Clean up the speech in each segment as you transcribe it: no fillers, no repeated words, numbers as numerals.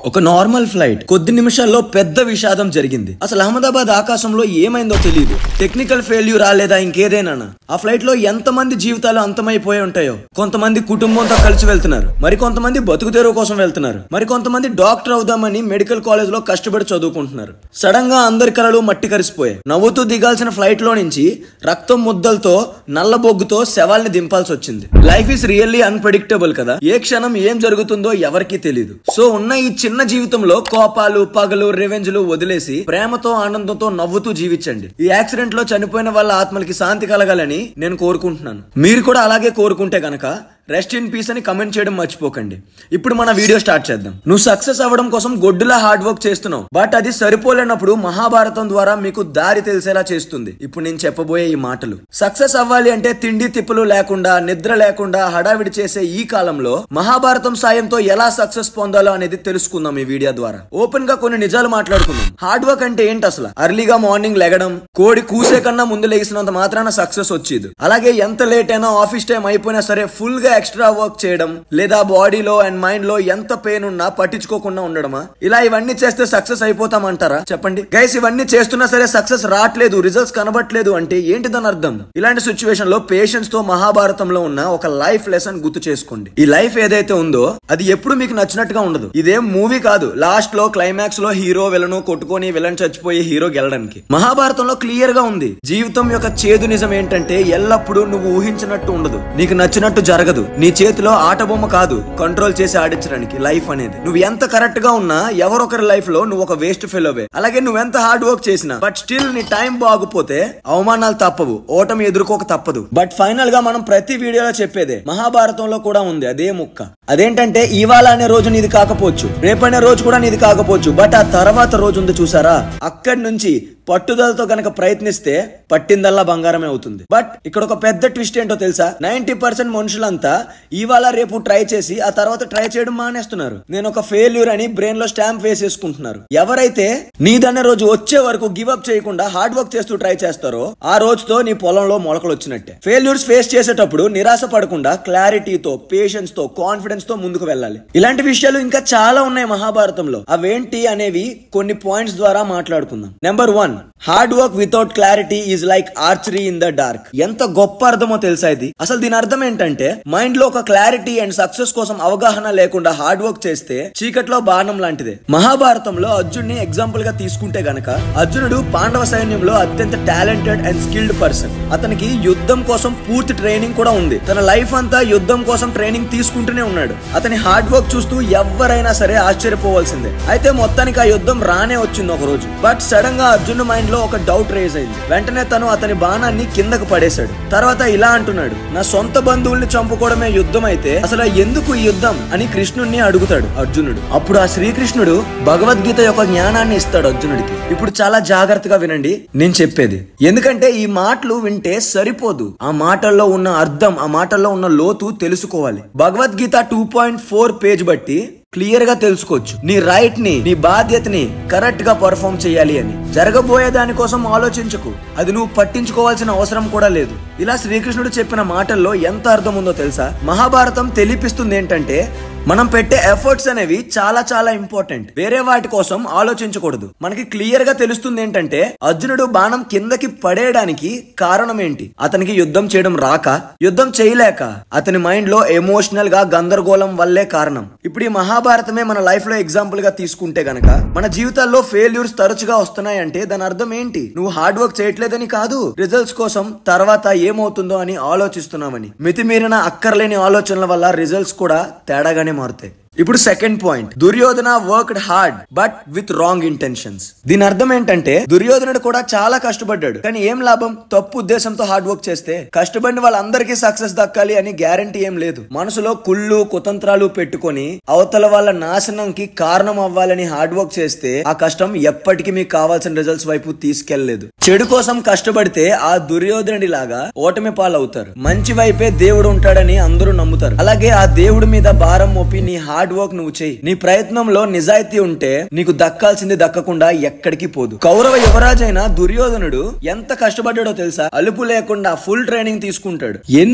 ఒక normal flight కొద్ది నిమిషాల్లో పెద్ద విషాదం జరిగింది. అసలు అహ్మదాబాద్ ఆకాశంలో ఏమైందో తెలియదు. టెక్నికల్ ఫెయిల్యూర్ లేదా ఇంకేదైనా ఆ ఫ్లైట్ లో ఎంతమంది జీవితాలు అంతమైపోయి ఉంటాయో. కొంతమంది కుటుంబంతో కలిసి వెళ్తున్నారు, మరి కొంతమంది బతుకు తెరువు కోసం వెళ్తున్నారు, మరి కొంతమంది డాక్టర్ అవుదామని మెడికల్ కాలేజ్ లో కష్టపడి చదువుకుంటున్నారు. సడన్ గా అందరి కలలు మట్టి కరిసిపోయాయి. నవ్వుతూ దిగాల్సిన ఫ్లైట్ లో నుంచి రక్తం ముద్దలతో నల్ల బొగ్గుతో శవాల్ని దింపాల్సి వచ్చింది. లైఫ్ ఈస్ రియల్లీ అన్ప్రెడిక్టబుల్ కదా. ఏ క్షణం ఏం జరుగుతుందో ఎవరికీ తెలియదు. సో ఉన్న ఈ చిన్న జీవితంలో కోపాలు, పగలు, రివెంజ్లు వదిలేసి ప్రేమతో, ఆనందంతో, నవ్వుతూ జీవించండి. ఈ యాక్సిడెంట్ లో చనిపోయిన వాళ్ళ ఆత్మలకి శాంతి కలగాలని నేను కోరుకుంటున్నాను. మీరు కూడా అలాగే కోరుకుంటే గనక రెస్ట్ ఇన్ పీస్ అని కమెంట్ చేయడం మర్చిపోకండి. ఇప్పుడు మన వీడియో స్టార్ట్ చేద్దాం. నువ్వు సక్సెస్ అవ్వడం కోసం గొడ్డులా హార్డ్ వర్క్ చేస్తున్నావు, బట్ అది సరిపోలేనప్పుడు మహాభారతం ద్వారా మీకు దారి తెలిసేలా చేస్తుంది ఇప్పుడు నేను చెప్పబోయే ఈ మాటలు. సక్సెస్ అవ్వాలి అంటే తిండి తిప్పులు లేకుండా, నిద్ర లేకుండా హడావిడి చేసే ఈ కాలంలో మహాభారతం సాయంతో ఎలా సక్సెస్ పొందాలో అనేది తెలుసుకుందాం ఈ వీడియో ద్వారా. ఓపెన్ గా కొన్ని నిజాలు మాట్లాడుకుందాం. హార్డ్ వర్క్ అంటే ఏంటి అసలు? అర్లీగా మార్నింగ్ లెగడం, కోడి కూసే కన్నా ముందు లేసినంత మాత్రాన సక్సెస్ వచ్చేది. అలాగే ఎంత లేట్ అయినా, ఆఫీస్ టైం అయిపోయినా సరే ఫుల్ గా ఎక్స్ట్రా వర్క్ చేయడం, లేదా బాడీలో అండ్ మైండ్ లో ఎంత పెయిన్ ఉన్నా పట్టించుకోకుండా ఉండడమా? ఇలా ఇవన్నీ చేస్తే సక్సెస్ అయిపోతామంటారా? చెప్పండి గైస్. ఇవన్నీ చేస్తున్నా సరే సక్సెస్ రావట్లేదు, రిజల్ట్స్ కనబట్లేదు అంటే ఏంటి దాని అర్థం? ఇలాంటి సిచ్యువేషన్ లో పేషెన్స్ తో మహాభారతంలో ఉన్న ఒక లైఫ్ లెసన్ గుర్తు చేసుకోండి. ఈ లైఫ్ ఏదైతే ఉందో అది ఎప్పుడు మీకు నచ్చినట్టుగా ఉండదు. ఇదేం మూవీ కాదు. లాస్ట్ లో క్లైమాక్స్ లో హీరో విలను కొట్టుకొని విలన్ చచ్చిపోయి హీరో గెలడానికి. మహాభారతంలో క్లియర్ గా ఉంది. జీవితం యొక్క చేదు నిజం ఏంటంటే ఎల్లప్పుడూ నువ్వు ఊహించినట్టు ఉండదు, నీకు నచ్చినట్టు జరగదు. నీ చేతిలో ఆట బొమ్మ కాదు కంట్రోల్ చేసి ఆడించడానికి లైఫ్ అనేది. నువ్వు ఎంత కరెక్ట్ గా ఉన్నా ఎవరొకరి లైఫ్ లో నువ్వు ఒక వేస్ట్ ఫెలోవే. అలాగే నువ్వెంత హార్డ్ వర్క్ చేసినా బట్ స్టిల్ నీ టైం బాగుపోతే అవమానాలు తప్పవు, ఓటమి ఎదుర్కోక తప్పదు. బట్ ఫైనల్ గా మనం ప్రతి వీడియోలో చెప్పేదే మహాభారతంలో కూడా ఉంది అదే ముక్క. అదేంటంటే ఇవాళ అనే రోజు నీది కాకపోవచ్చు, రేపనే రోజు కూడా నీది కాకపోవచ్చు, బట్ ఆ తర్వాత రోజు ఉంది చూసారా, అక్కడి నుంచి పట్టుదలతో గనక ప్రయత్నిస్తే పట్టిందల్లా బంగారమే అవుతుంది. బట్ ఇక్కడ ఒక పెద్ద ట్విస్ట్ ఏంటో తెలుసా? 90% మనుషులంతా ఇవాళ రేపు ట్రై చేసి ఆ తర్వాత ట్రై చేయడం మానేస్తున్నారు. నేను ఒక ఫెయిల్యూర్ అని బ్రెయిన్ లో స్టాంప్ వేసేసుకుంటున్నారు. ఎవరైతే నీదనే రోజు వచ్చే వరకు గివ్ అప్ చేయకుండా హార్డ్ వర్క్ చేస్తూ ట్రై చేస్తారో ఆ రోజుతో నీ పొలంలో మొలకలు వచ్చినట్టే. ఫెయిల్యూర్స్ ఫేస్ చేసేటప్పుడు నిరాశ పడకుండా క్లారిటీతో, పేషెన్స్ తో, కాన్ఫిడెన్స్ తో ముందుకు వెళ్ళాలి. ఇలాంటి విషయాలు ఇంకా చాలా ఉన్నాయి మహాభారతంలో. అవేంటి అనేవి కొన్ని పాయింట్స్ ద్వారా మాట్లాడుకుందాం. Number 1, hard work without clarity is like archery in the dark. ఎంత గొప్ప అర్థమో తెలుసా ఇది? అసలు దీని అర్థం ఏంటంటే మైండ్ లో ఒక క్లారిటీ అండ్ సక్సెస్ కోసం అవగాహన లేకుండా హార్డ్ వర్క్ చేస్తే చీకట్లో బాణం లాంటిదే. మహాభారతంలో అర్జున్ని ఎగ్జాంపుల్ గా తీసుకుంటే గనక, అర్జునుడు పాండవ సైన్యంలో అత్యంత టాలెంటెడ్ అండ్ స్కిల్డ్ పర్సన్. అతనికి యుద్ధం కోసం పూర్తి ట్రైనింగ్ కూడా ఉంది. తన లైఫ్ అంతా యుద్ధం కోసం ట్రైనింగ్ తీసుకుంటూనే ఉన్నాడు. అతని హార్డ్ వర్క్ చూస్తూ ఎవరైనా సరే ఆశ్చర్యపోవాల్సిందే. అయితే మొత్తానికి ఆ యుద్ధం రానే వచ్చింది ఒక రోజు. బట్ సడన్ గా అర్జున్ మైండ్ లో ఒక డౌట్ రేజ్ అయింది. వెంటనే తను అతని బాణాన్ని కిందకు పడేశాడు. తర్వాత ఇలా అంటున్నాడు, నా సొంత బంధువుల్ని చంపుకోవడమే యుద్ధం అయితే అసలు ఎందుకు ఈ యుద్ధం అని కృష్ణుడిని అడుగుతాడు అర్జునుడు. అప్పుడు ఆ శ్రీకృష్ణుడు భగవద్గీత యొక్క జ్ఞానాన్ని ఇస్తాడు అర్జునుడికి. ఇప్పుడు చాలా జాగ్రత్తగా వినండి నేను చెప్పేది, ఎందుకంటే ఈ మాటలు వింటే సరిపోదు. ఆ మాటల్లో ఉన్న అర్థం, ఆ మాటల్లో ఉన్న లోతు తెలుసుకోవాలి. భగవద్గీత 2.4 పేజ్ బట్టి క్లియర్ గా తెలుసుకోవచ్చు నీ రైట్ ని, నీ బాధ్యతని కరెక్ట్ గా పర్ఫార్మ్ చేయాలి అని. జరగబోయే దానికోసం ఆలోచించకు, అది నువ్వు పట్టించుకోవాల్సిన అవసరం కూడా లేదు. ఇలా శ్రీకృష్ణుడు చెప్పిన మాటల్లో ఎంత అర్థం ఉందో తెలుసా? మహాభారతం తెలిపిస్తుంది ఏంటంటే మనం పెట్టే ఎఫర్ట్స్ అనేవి చాలా చాలా ఇంపార్టెంట్. వేరే వాటి కోసం ఆలోచించకూడదు. మనకి క్లియర్ గా తెలుస్తుంది ఏంటంటే అర్జునుడు బాణం కిందకి పడేయడానికి కారణం ఏంటి? అతనికి యుద్ధం చేయడం రాక, యుద్ధం చేయలేక, అతని మైండ్ లో ఎమోషనల్ గా గందరగోళం వల్లే కారణం. ఇప్పుడు ఈ మహాభారతమే మన లైఫ్ లో ఎగ్జాంపుల్ గా తీసుకుంటే గనక, మన జీవితాల్లో ఫెయిల్యూర్స్ తరచుగా వస్తున్నాయంటే దాని అర్థం ఏంటి? నువ్వు హార్డ్ వర్క్ చేయట్లేదని కాదు, రిజల్ట్స్ కోసం తర్వాత ఏమవుతుందో అని ఆలోచిస్తున్నామని. మితిమీరిన అక్కర్లేని ఆలోచనల వల్ల రిజల్ట్స్ కూడా తేడాగానే మారుతాయి. ఇప్పుడు second point, Duryodhana worked hard but with wrong intentions. దీని అర్థం ఏంటంటే దుర్యోధనుడు కూడా చాలా కష్టపడ్డాడు, కానీ ఏం లాభం? తప్పు ఉద్దేశంతో హార్డ్ వర్క్ చేస్తే. కష్టపడిన వాళ్ళందరికీ సక్సెస్ దక్కాలి అని గ్యారంటీ ఏం లేదు. మనసులో కుళ్ళు, కుతంత్రాలు పెట్టుకొని అవతల వాళ్ళ నాశనంకి కారణం అవ్వాలని హార్డ్ వర్క్ చేస్తే ఆ కష్టం ఎప్పటికీ మీకు కావాల్సిన రిజల్ట్స్ వైపు తీసుకెళ్లలేదు. చెడు కోసం కష్టపడితే ఆ దుర్యోధనుడి లాగా ఓటమి పాలవుతారు. మంచి వైపే దేవుడు ఉంటాడని అందరూ నమ్ముతారు. అలాగే ఆ దేవుడి మీద భారం మోపి నీ హార్డ్ వర్క్ నువ్వు చేయి. నీ ప్రయత్నంలో నిజాయితీ ఉంటే నీకు దక్కాల్సింది దక్కకుండా ఎక్కడికి పోదు. కౌరవ యువరాజైన దుర్యోధనుడు ఎంత కష్టపడ్డాడో తెలుసా? అలుపు లేకుండా ఫుల్ ట్రైనింగ్ తీసుకుంటాడు.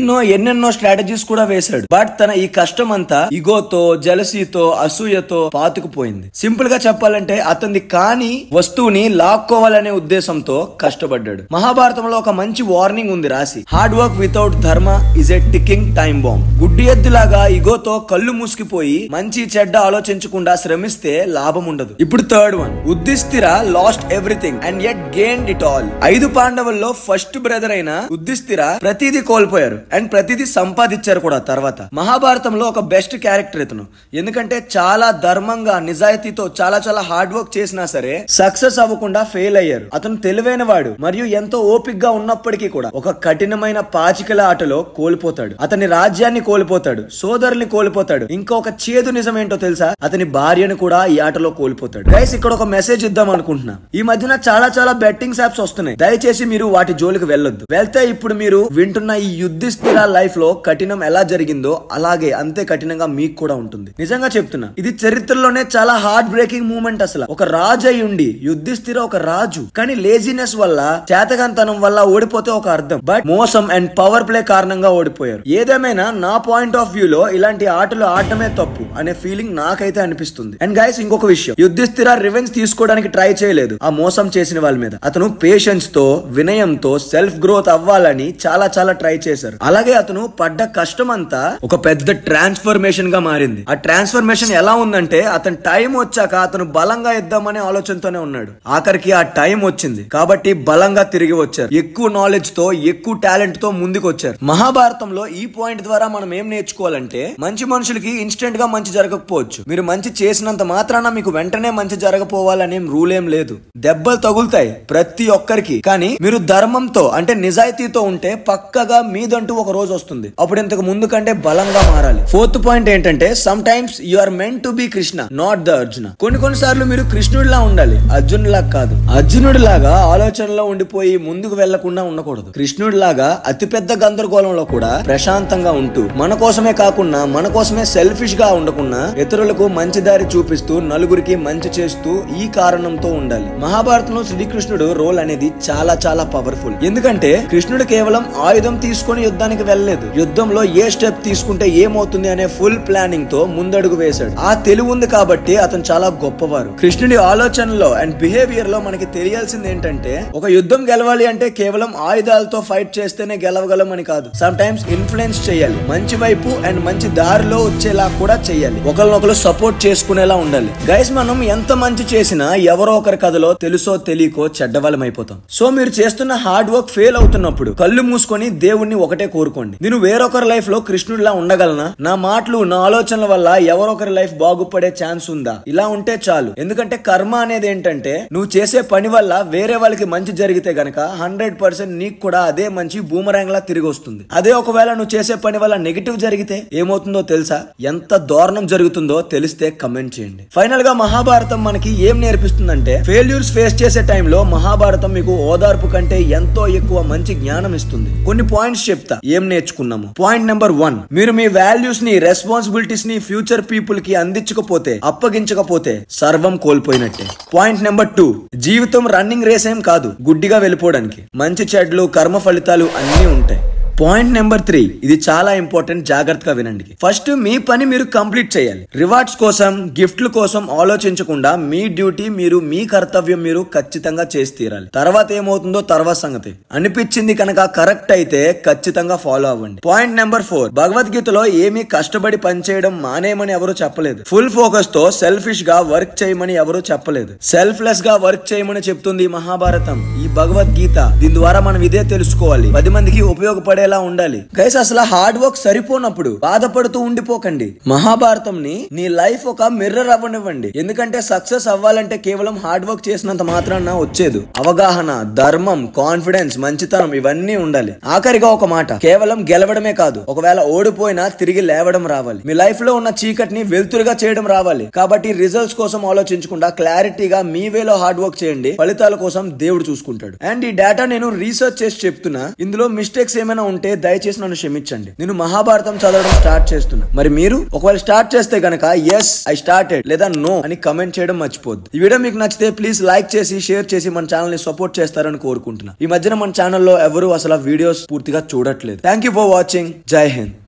ఎన్నెన్నో స్ట్రాటజీస్ కూడా వేశాడు. బట్ తన ఈ కష్టం అంతా ఇగోతో, జలసీతో, అసూయతో పాతుకుపోయింది. సింపుల్ గా చెప్పాలంటే అతన్ని కాని వస్తువుని లాక్కోవాలనే ఉద్దేశంతో కష్టపడ్డాడు. మహాభారతంలో ఒక మంచి వార్నింగ్ ఉంది రాసి, హార్డ్ వర్క్ వితౌట్ ధర్మ is a ticking time bomb. గుడ్డి ఎద్దులాగా ఇగోతో కళ్ళు మూసుకుపోయి మంచి చెడ్డ ఆలోచించకుండా శ్రమిస్తే లాభం ఉండదు. ఇప్పుడు third one, Yudhishthira lost everything and yet gained it all. 5 పాండవుల్లో ఫస్ట్ బ్రదర్ అయిన ఉద్దిస్తిర ప్రతిదీ కోల్పోయారు అండ్ ప్రతిదీ సంపాదించారు కూడా. తర్వాత మహాభారతంలో ఒక బెస్ట్ క్యారెక్టర్ ఇతను. ఎందుకంటే చాలా ధర్మంగా నిజాయితీతో చాలా హార్డ్ వర్క్ చేసినా సరే సక్సెస్ అవ్వకుండా ఫెయిల్ అయ్యారు. అతను తెలివైన వాడు మరియు ఎంతో ఓపిక్ గా ఉన్నప్పటికీ కూడా ఒక కఠినమైన పాచికల ఆటలో కోల్పోతాడు. అతని రాజ్యాన్ని కోల్పోతాడు, సోదరుల్ని కోల్పోతాడు. ఇంకొక చేదు నిజం ఏంటో తెలుసా? అతని భార్యను కూడా ఈ ఆటలో కోల్పోతాడు. గైస్, ఇక్కడ ఒక మెసేజ్ ఇద్దాం అనుకుంటున్నా. ఈ మధ్యన చాలా బెట్టింగ్ యాప్స్ వస్తున్నాయి. దయచేసి మీరు వాటి జోలికి వెళ్ళొద్దు. వెళ్తే ఇప్పుడు మీరు వింటున్న ఈ యుద్ధిష్ఠిర లైఫ్ లో కఠినం ఎలా జరిగిందో అలాగే అంతే కఠినంగా మీకు కూడా ఉంటుంది. నిజంగా చెప్తున్నా, ఇది చరిత్రలోనే చాలా హార్ట్ బ్రేకింగ్ మూమెంట్. అసలు ఒక రాజు అయి ఉండి యుద్ధిష్ఠిర ఒక రాజు, కానీ లేజినెస్ వల్ల, చేతగాంతనం వల్ల ఓడిపోతే ఒక అర్థం. బట్ మోసం అండ్ పవర్ ప్లే కారణంగా ఓడిపోయారు. ఏదేమైనా నా పాయింట్ ఆఫ్ వ్యూ లో ఇలాంటి ఆటలు ఆడటమే తప్పు అనే ఫీలింగ్ నాకైతే అనిపిస్తుంది. అండ్ గైస్, ఇంకొక విషయం, యుద్ధిష్ఠిర రివెంజ్ తీసుకోవడానికి ట్రై చేయలేదు ఆ మోసం చేసిన వాళ్ళ మీద. అతను పేషెన్స్ తో, వినయంతో సెల్ఫ్ గ్రోత్ అవ్వాలని చాలా ట్రై చేశారు. అలాగే అతను పడ్డ కష్టం అంతా ఒక పెద్ద ట్రాన్స్ఫర్మేషన్ గా మారింది. ఆ ట్రాన్స్ఫర్మేషన్ ఎలా ఉందంటే, అతను టైం వచ్చాక అతను బలంగా ఇద్దామనే ఆలోచనతోనే ఉన్నాడు. ఆఖరికి ఆ టైం వచ్చింది కాబట్టి బలంగా తిరిగి వచ్చారు. ఎక్కువ నాలెడ్జ్ తో, ఎక్కువ టాలెంట్ తో ముందుకు వచ్చారు. మహాభారతంలో ఈ పాయింట్ ద్వారా మనం ఏం నేర్చుకోవాలంటే, మంచి మనుషులకి ఇన్స్టెంట్ గా మంచి జరగకపోవచ్చు. మీరు మంచి చేసినంత మాత్రాన మీకు వెంటనే మంచి జరగపోవాలనే రూల్ ఏం లేదు. దెబ్బలు తగులుతాయి ప్రతి ఒక్కరికి, కానీ మీరు ధర్మంతో అంటే నిజాయితీతో ఉంటే పక్కగా మీదంటూ ఒక రోజు వస్తుంది. అప్పుడు ఇంతకు ముందు కంటే బలంగా మారాలి. ఫోర్త్ పాయింట్ ఏంటంటే, sometimes you are meant to be Krishna, not the Arjuna. కొన్నిసార్లు మీరు కృష్ణుడిలా ఉండాలి, అర్జునుడిలా కాదు. అర్జునుడిలాగా ఆలోచనలో ఉండిపోయి ముందుకు వెళ్లకుండా ఉండకూడదు. కృష్ణుడిలాగా అతిపెద్ద గందరగోళంలో కూడా ప్రశాంతంగా ఉంటూ, మన కోసమే కాకుండా మన కోసమే సెల్ఫిష్ గా ఉండకుండా ఇతరులకు మంచి దారి చూపిస్తూ, నలుగురికి మంచి చేస్తూ ఈ కారణంతో ఉండాలి. మహాభారతంలో శ్రీకృష్ణుడు రోల్ అనేది చాలా పవర్ఫుల్. ఎందుకంటే కృష్ణుడు కేవలం ఆయుధం తీసుకొని యుద్ధానికి వెళ్ళలేదు. యుద్ధంలో ఏ స్టెప్ తీసుకుంటే ఏమవుతుంది అనే ఫుల్ ప్లానింగ్ తో ముందడుగు వేశాడు. ఆ తెలివి ఉంది కాబట్టి అతను చాలా గొప్పవారు. కృష్ణుడి ఆలోచనలో అండ్ బిహేవియర్ లో మనకి తెలియాల్సింది ఏంటంటే, ఒక యుద్ధం గెలవాలి అంటే కేవలం ఆయుధాలతో ఫైట్ చేస్తేనే గెలవగలం అని కాదు. సమ్ టైమ్స్ ఇన్ఫ్లుయెన్స్ చేయాలి, మంచి వైపు అండ్ మంచి దారిలో వచ్చేలా కూడా చేయాలి. ఒకరినొకరు సపోర్ట్ చేసుకునేలా ఉండాలి. గైస్, మనం ఎంత మంచి చేసినా ఎవరో ఒకరి కథలో తెలుసో తెలియకో చెడ్డవాళ్ళం అయిపోతాం. సో మీరు చేస్తున్న హార్డ్ వర్క్ ఫెయిల్ అవుతున్నప్పుడు కళ్ళు మూసుకొని దేవుణ్ణి ఒకటే కోరుకోండి, నేను వేరొకరి లైఫ్ లో కృష్ణుడిలా ఉండగలనా? నా మాటలు, నా ఆలోచనల వల్ల ఎవరొకరి లైఫ్ బాగుపడే ఛాన్స్ ఉందా? ఇలా ఉంటే చాలు. ఎందుకంటే కర్మ అనేది ఏంటంటే, నువ్వు చేసే పని వల్ల వేరే వాళ్ళకి మంచి జరిగితే గనక 100% నీకు కూడా అదే మంచి బూమరాంగ్ లా తిరిగి వస్తుంది. అదే ఒకవేళ నువ్వు చేసే పని వల్ల నెగిటివ్ జరిగితే ఏమవుతుందో తెలుసా? ఎంత దారుణం జరుగుతుందో తెలిస్తే కమెంట్ చేయండి. ఫైనల్ గా మహాభారతం మనకి ఏం నేర్పిస్తుందంటే, ఫెయిల్యూర్స్ ఫేస్ చేసే టైంలో మహాభారతం మీకు ఓదార్పు కంటే ఎంతో ఎక్కువ మంచి జ్ఞానం ఇస్తుంది. కొన్ని పాయింట్స్ చెప్తా ఏం నేర్చుకున్నాము. పాయింట్ నెంబర్ 1, మీరు మీ వాల్యూస్ ని, రెస్పాన్సిబిలిటీస్ ని ఫ్యూచర్ పీపుల్ కి అందించకపోతే, అప్పగించకపోతే సర్వం కోల్పోయినట్టే. పాయింట్ నెంబర్ 2, జీవితం రన్నింగ్ రేస్ ఏం కాదు గుడ్డిగా వెళ్ళిపోవడానికి. మంచి చెడ్లు, కర్మ ఫలితాలు అన్నీ ఉంటాయి. పాయింట్ నెంబర్ 3, ఇది చాలా ఇంపార్టెంట్, జాగ్రత్తగా వినండి. ఫస్ట్ మీ పని మీరు కంప్లీట్ చేయాలి. రివార్డ్స్ కోసం, గిఫ్ట్ల కోసం ఆలోచించకుండా మీ డ్యూటీ మీరు, మీ కర్తవ్యం మీరు ఖచ్చితంగా చేసి తీరాలి. తర్వాత ఏమవుతుందో తర్వాత సంగతి. అనిపించింది కనుక కరెక్ట్ అయితే ఖచ్చితంగా ఫాలో అవ్వండి. పాయింట్ నెంబర్ 4, భగవద్గీతలో ఏమీ కష్టపడి పనిచేయడం మానేయమని ఎవరు చెప్పలేదు. ఫుల్ ఫోకస్ తో సెల్ఫిష్ గా వర్క్ చేయమని ఎవరు చెప్పలేదు. సెల్ఫ్లెస్ గా వర్క్ చేయమని చెప్తుంది మహాభారతం, ఈ భగవద్గీత. దీని ద్వారా మనం ఇదే తెలుసుకోవాలి, 10 మందికి ఉపయోగపడే ఉండాలి. గైస్, అసలు హార్డ్ వర్క్ సరిపోనప్పుడు బాధపడుతూ ఉండిపోకండి. మహాభారతం ని నీ లైఫ్ ఒక మిర్రర్ అవ్వనివ్వండి. ఎందుకంటే సక్సెస్ అవ్వాలంటే కేవలం హార్డ్ వర్క్ చేసినంత మాత్రాన వచ్చేది. అవగాహన, ధర్మం, కాన్ఫిడెన్స్, మంచితనం ఇవన్నీ ఉండాలి. ఆఖరిగా ఒక మాట, కేవలం గెలవడమే కాదు, ఒకవేళ ఓడిపోయినా తిరిగి లేవడం రావాలి. మీ లైఫ్ లో ఉన్న చీకటిని వెలుతురుగా చేయడం రావాలి. కాబట్టి రిజల్ట్స్ కోసం ఆలోచించకుండా క్లారిటీగా మీ వేలో హార్డ్ వర్క్ చేయండి. ఫలితాల కోసం దేవుడు చూసుకుంటాడు. అండ్ ఈ డేటా నేను రీసెర్చ్ చేసి చెప్తున్నా. ఇందులో మిస్టేక్స్ ఏమైనా ఉంటే దయచేసి నన్ను క్షమించండి. నేను మహాభారతం చదవడం స్టార్ట్ చేస్తున్నా. మరి మీరు ఒకవేళ స్టార్ట్ చేస్తే గనక ఎస్ ఐ స్టార్టెడ్ లేదా నో అని కమెంట్ చేయడం మర్చిపోద్దు. ఈ వీడియో మీకు నచ్చితే ప్లీజ్ లైక్ చేసి షేర్ చేసి మన ఛానల్ ని సపోర్ట్ చేస్తారని కోరుకుంటున్నా. ఈ మధ్యన మన ఛానల్లో ఎవరు అసలు వీడియోస్ పూర్తిగా చూడట్లేదు. Thank you for watching. జై హింద్.